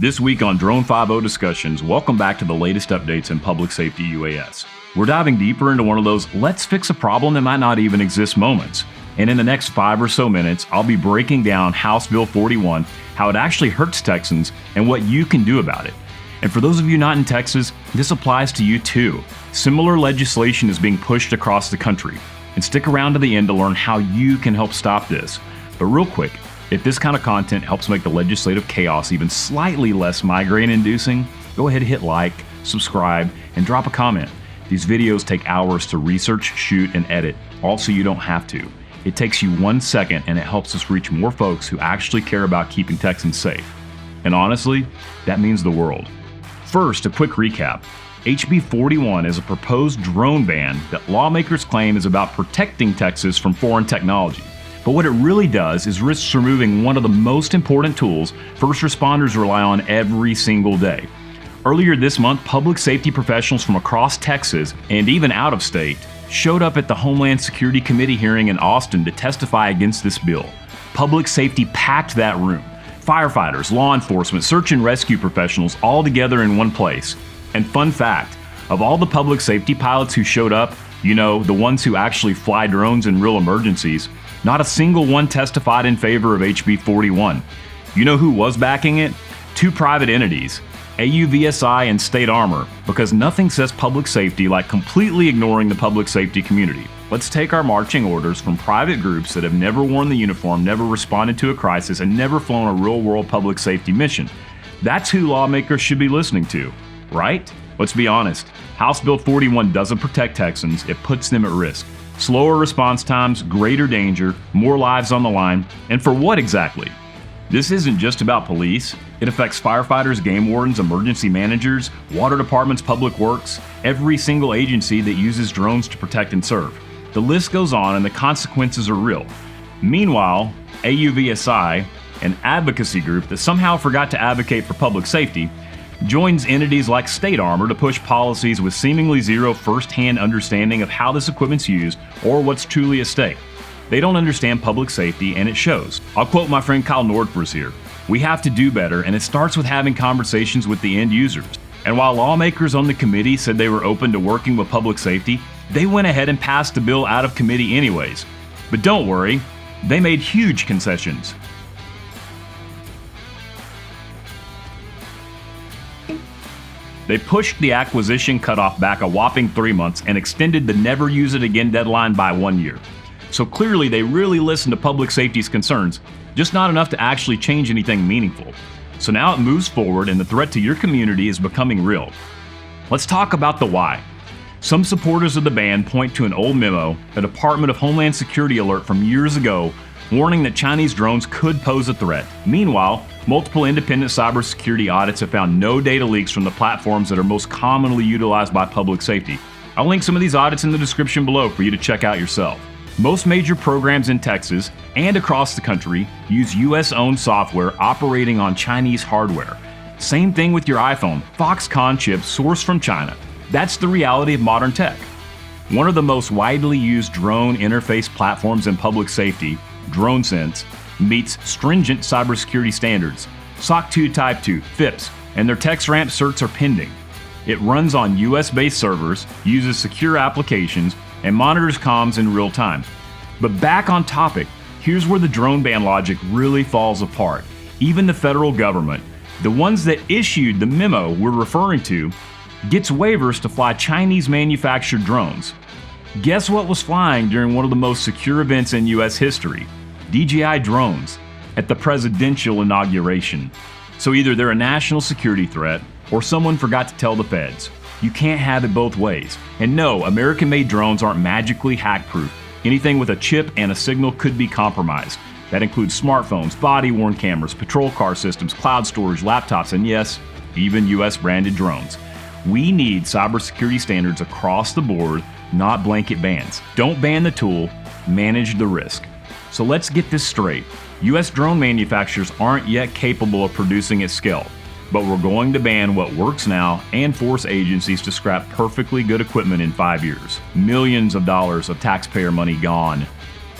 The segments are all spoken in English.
This week on Drone 5.0 Discussions, welcome back to the latest updates in public safety UAS. We're diving deeper into one of those let's fix a problem that might not even exist moments. And in the next 5 or so minutes, I'll be breaking down House Bill 41, how it actually hurts Texans, and what you can do about it. And for those of you not in Texas, this applies to you too. Similar legislation is being pushed across the country. And stick around to the end to learn how you can help stop this. But real quick, if this kind of content helps make the legislative chaos even slightly less migraine-inducing, go ahead and hit like, subscribe, and drop a comment. These videos take hours to research, shoot, and edit, also you don't have to. It takes you 1 second and it helps us reach more folks who actually care about keeping Texans safe. And honestly, that means the world. First, a quick recap. HB 41 is a proposed drone ban that lawmakers claim is about protecting Texas from foreign technology. But what it really does is risks removing one of the most important tools first responders rely on every single day. Earlier this month, public safety professionals from across Texas and even out of state showed up at the Homeland Security Committee hearing in Austin to testify against this bill. Public safety packed that room. Firefighters, law enforcement, search and rescue professionals all together in one place. And fun fact, of all the public safety pilots who showed up, you know, the ones who actually fly drones in real emergencies, not a single one testified in favor of HB 41. You know who was backing it? 2 private entities, AUVSI and State Armor, because nothing says public safety like completely ignoring the public safety community. Let's take our marching orders from private groups that have never worn the uniform, never responded to a crisis, and never flown a real-world public safety mission. That's who lawmakers should be listening to, right? Let's be honest. House Bill 41 doesn't protect Texans, it puts them at risk. Slower response times, greater danger, more lives on the line, and for what exactly? This isn't just about police. It affects firefighters, game wardens, emergency managers, water departments, public works, every single agency that uses drones to protect and serve. The list goes on and the consequences are real. Meanwhile, AUVSI, an advocacy group that somehow forgot to advocate for public safety, joins entities like State Armor to push policies with seemingly zero first-hand understanding of how this equipment's used or what's truly at stake. They don't understand public safety, and it shows. I'll quote my friend Kyle Nordfors here. We have to do better, and it starts with having conversations with the end users. And while lawmakers on the committee said they were open to working with public safety, they went ahead and passed the bill out of committee anyways. But don't worry, they made huge concessions. They pushed the acquisition cutoff back a whopping 3 months and extended the never use it again deadline by 1 year. So clearly they really listened to public safety's concerns, just not enough to actually change anything meaningful. So now it moves forward and the threat to your community is becoming real. Let's talk about the why. Some supporters of the ban point to an old memo, a Department of Homeland Security alert from years ago, warning that Chinese drones could pose a threat. Meanwhile, multiple independent cybersecurity audits have found no data leaks from the platforms that are most commonly utilized by public safety. I'll link some of these audits in the description below for you to check out yourself. Most major programs in Texas and across the country use US-owned software operating on Chinese hardware. Same thing with your iPhone, Foxconn chips sourced from China. That's the reality of modern tech. One of the most widely used drone interface platforms in public safety, DroneSense, meets stringent cybersecurity standards. SOC 2 Type 2, FIPS, and their TexRAMP certs are pending. It runs on US-based servers, uses secure applications, and monitors comms in real time. But back on topic, here's where the drone ban logic really falls apart. Even the federal government, the ones that issued the memo we're referring to, gets waivers to fly Chinese-manufactured drones. Guess what was flying during one of the most secure events in US history? DJI drones at the presidential inauguration. So either they're a national security threat or someone forgot to tell the feds. You can't have it both ways. And no, American-made drones aren't magically hack-proof. Anything with a chip and a signal could be compromised. That includes smartphones, body-worn cameras, patrol car systems, cloud storage, laptops, and yes, even US-branded drones. We need cybersecurity standards across the board, not blanket bans. Don't ban the tool, manage the risk. So let's get this straight. US drone manufacturers aren't yet capable of producing at scale, but we're going to ban what works now and force agencies to scrap perfectly good equipment in 5 years. Millions of dollars of taxpayer money gone.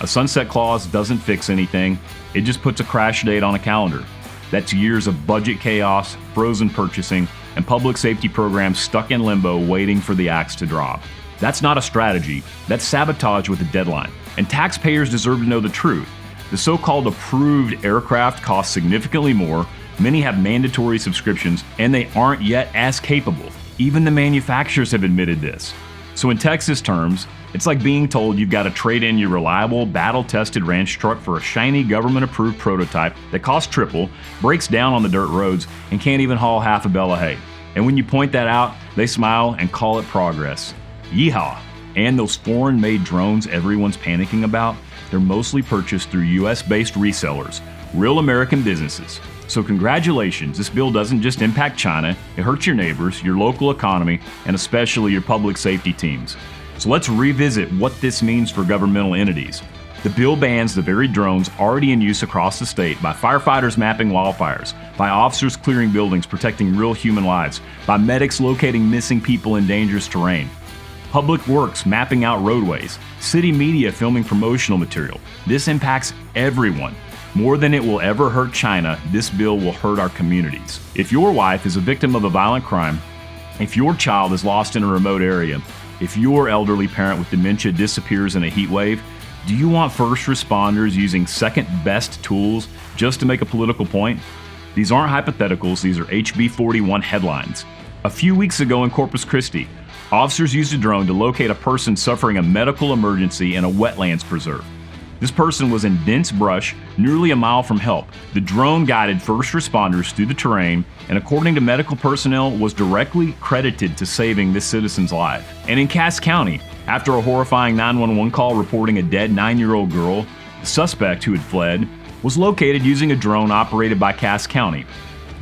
A sunset clause doesn't fix anything, it just puts a crash date on a calendar. That's years of budget chaos, frozen purchasing, and public safety programs stuck in limbo waiting for the axe to drop. That's not a strategy, that's sabotage with a deadline. And taxpayers deserve to know the truth. The so-called approved aircraft cost significantly more, many have mandatory subscriptions, and they aren't yet as capable. Even the manufacturers have admitted this. So in Texas terms, it's like being told you've got to trade in your reliable, battle-tested ranch truck for a shiny government-approved prototype that costs triple, breaks down on the dirt roads, and can't even haul half a bale of hay. And when you point that out, they smile and call it progress. Yeehaw! And those foreign-made drones everyone's panicking about, they're mostly purchased through US-based resellers, real American businesses. So congratulations, this bill doesn't just impact China, it hurts your neighbors, your local economy, and especially your public safety teams. So let's revisit what this means for governmental entities. The bill bans the very drones already in use across the state by firefighters mapping wildfires, by officers clearing buildings protecting real human lives, by medics locating missing people in dangerous terrain, Public Works mapping out roadways, city media filming promotional material. This impacts everyone. More than it will ever hurt China, this bill will hurt our communities. If your wife is a victim of a violent crime, if your child is lost in a remote area, if your elderly parent with dementia disappears in a heat wave, do you want first responders using second best tools just to make a political point? These aren't hypotheticals, these are HB 41 headlines. A few weeks ago in Corpus Christi, officers used a drone to locate a person suffering a medical emergency in a wetlands preserve. This person was in dense brush, nearly a mile from help. The drone guided first responders through the terrain, and according to medical personnel, was directly credited to saving this citizen's life. And in Cass County, after a horrifying 911 call reporting a dead 9-year-old girl, the suspect who had fled was located using a drone operated by Cass County.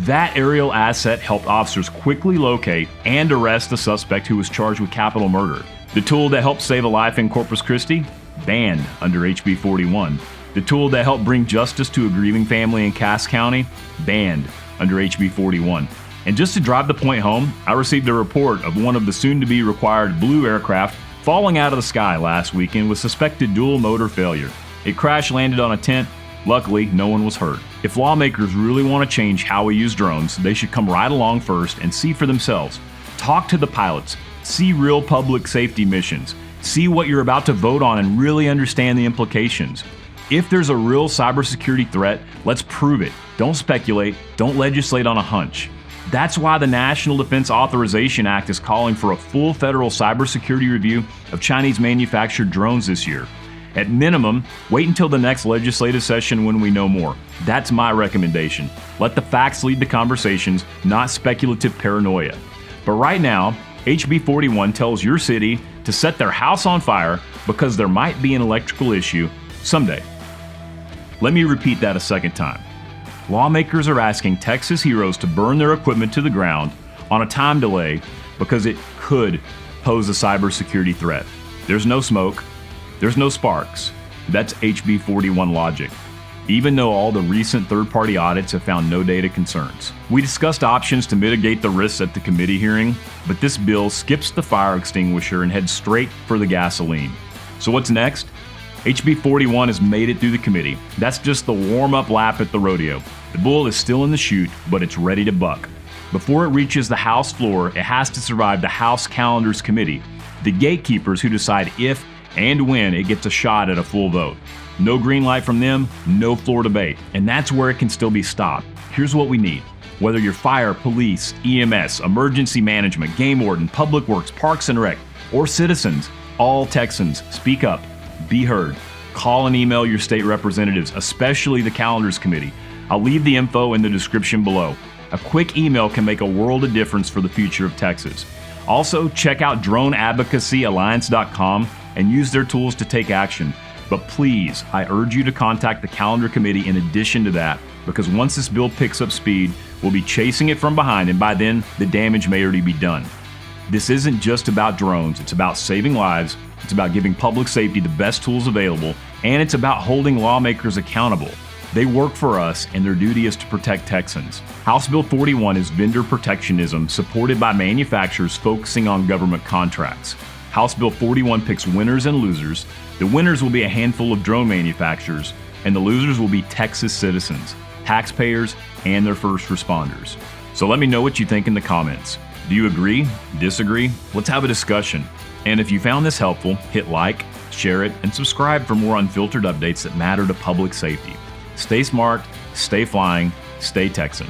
That aerial asset helped officers quickly locate and arrest the suspect who was charged with capital murder. The tool that helped save a life in Corpus Christi? Banned under HB 41. The tool that helped bring justice to a grieving family in Cass County? Banned under HB 41. And just to drive the point home, I received a report of one of the soon-to-be required blue aircraft falling out of the sky last weekend with suspected dual motor failure. It crash-landed on a tent. Luckily, no one was hurt. If lawmakers really want to change how we use drones, they should come right along first and see for themselves. Talk to the pilots. See real public safety missions. See what you're about to vote on and really understand the implications. If there's a real cybersecurity threat, let's prove it. Don't speculate. Don't legislate on a hunch. That's why the National Defense Authorization Act is calling for a full federal cybersecurity review of Chinese manufactured drones this year. At minimum, wait until the next legislative session when we know more. That's my recommendation. Let the facts lead the conversations, not speculative paranoia. But right now, HB 41 tells your city to set their house on fire because there might be an electrical issue someday. Let me repeat that a second time. Lawmakers are asking Texas heroes to burn their equipment to the ground on a time delay because it could pose a cybersecurity threat. There's no smoke. There's no sparks. That's HB 41 logic, even though all the recent third-party audits have found no data concerns. We discussed options to mitigate the risks at the committee hearing, but this bill skips the fire extinguisher and heads straight for the gasoline. So what's next? HB 41 has made it through the committee. That's just the warm-up lap at the rodeo. The bull is still in the chute, but it's ready to buck. Before it reaches the House floor, it has to survive the House Calendars Committee, the gatekeepers who decide if and when it gets a shot at a full vote. No green light from them, no floor debate. And that's where it can still be stopped. Here's what we need. Whether you're fire, police, EMS, emergency management, game warden, public works, parks and rec, or citizens, all Texans, speak up, be heard. Call and email your state representatives, especially the Calendars Committee. I'll leave the info in the description below. A quick email can make a world of difference for the future of Texas. Also, check out droneadvocacyalliance.com and use their tools to take action. But please, I urge you to contact the Calendar Committee in addition to that, because once this bill picks up speed, we'll be chasing it from behind, and by then, the damage may already be done. This isn't just about drones, it's about saving lives, it's about giving public safety the best tools available, and it's about holding lawmakers accountable. They work for us, and their duty is to protect Texans. House Bill 41 is vendor protectionism supported by manufacturers focusing on government contracts. House Bill 41 picks winners and losers. The winners will be a handful of drone manufacturers, and the losers will be Texas citizens. taxpayers, and their first responders. So let me know what you think in the comments. Do you agree? Disagree? Let's have a discussion. And if you found this helpful, hit like, share it, and subscribe for more unfiltered updates that matter to public safety. Stay smart, stay flying, stay Texan.